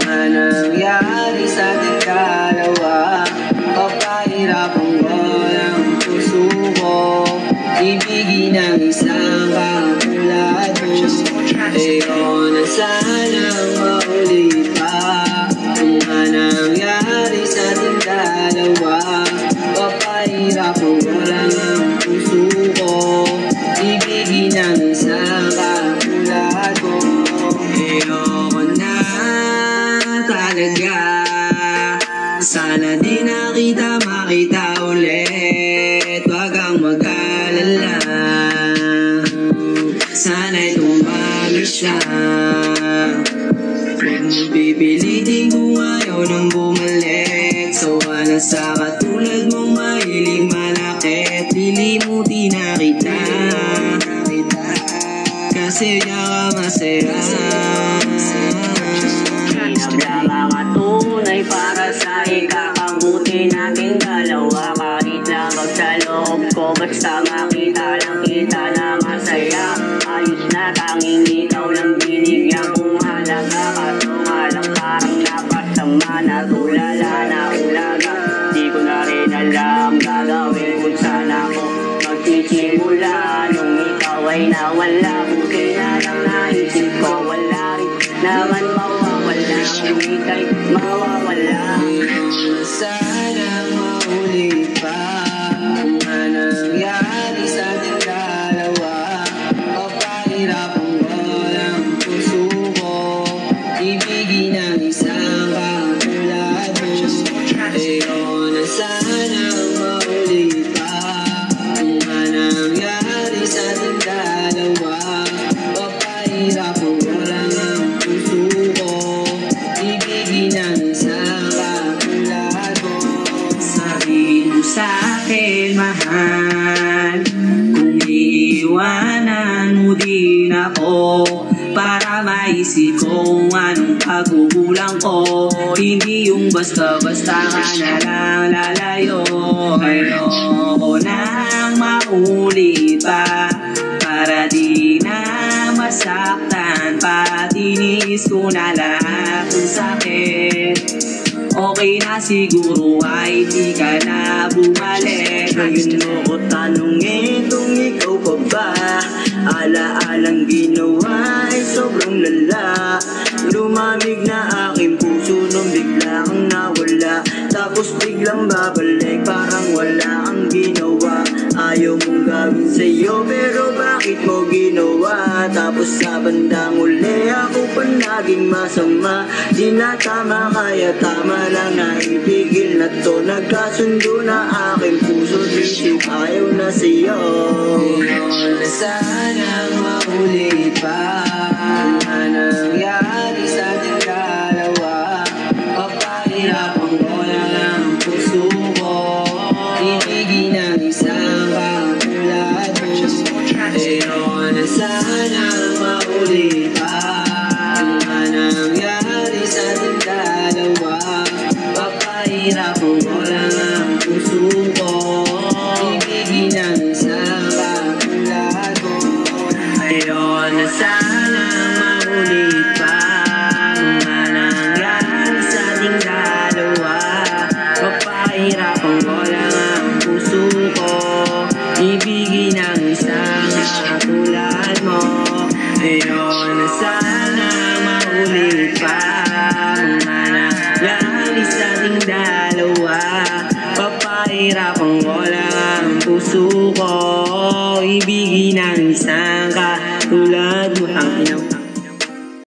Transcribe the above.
Ano nangyari sa ating dalawa? Papahirapan ko lang puso ko, ibigin ang isang katulad mo. Ayaw na sanang maulit pa. Kung ano nangyari sa ating dalawa, papahirapan ko lang ang puso ko, ibigin ang isang katulad mo. Ayoko na talaga, sana di na kita makita ulit. Wag kang mag-alala, sana'y tumami siya. Pipilitin kung ayaw nang bumalik. Sawa na sa katulad mong mahilig manakit. Lilimutin na kita kasi di ka masaya. Pinagdamakatunay para sa ikakabuti nating dalawa. Kahit lamang sa loob ko, basta makita lang kita na masaya. Ayos na, tanging ikaw lang binigyan kong halaga. Kaso nga lang parang napasama, natulala na ulaga. Di ko na rin alam gagawin kung sana ako magsisimula. Nung ikaw ay nawala, buti na lang naisip ko, wala rin naman mawawala. Kung ika'y mawawala, sana maulit pa. Kung ano nangyari sa ating dalawa, papahirapan ko lang puso ko, ibigin ang isang katulad mo. Ayaw na sana maulit pa. Kung ano nangyari sa ating dalawa, papahirapan ko lang ang puso ko, ibigin ang isang katulad mo. sabihin mo sa'kin, mahal, kung iiwanan mo din ako, para maisip ko kung anong pagkukulang ko. Hindi yung basta-basta ka na lang lalayo. Ayoko nang maulit pa, para di na masaktan pa. Tinis ko na lahat ng sakit. Okay na siguro ay di ka na bumalik. Ngayon mo ko tanungin kung ikaw pa ba. Ala-alang ginawa ay sobrang lala. Lumamig na aking puso nung bigla kang nawala. Tapos biglang babalik, parang wala kang ginawa. Ayaw mong gawin sa'yo pero bakit mo ginawa? Tapos sa bandang uli ako pa naging masama. Di na tama kaya tama lang na ipigil na to. Nagkasundo na aking puso, isip ayaw na sa'yo. Ayaw na sana maulit pa. Kung ano nangyari sa ating dalawa, papahirapan ko lang ang puso ko, ibigin ang isang katulad mo. Ayaw na sana maulit pa. Kung ano nangyari sa ating dalawa, papahirapan ko lang ang puso ko, ibigin ang isang katulad mo. Ayaw na sana maulit pa. Kung ano nangyari sa ating dalawa, papahirapan ko lang ang puso ko, ibigin ang isang katulad mo. Ayaw na sana maulit pa. Kung ano nangyari sa ating dalawa, papahirapan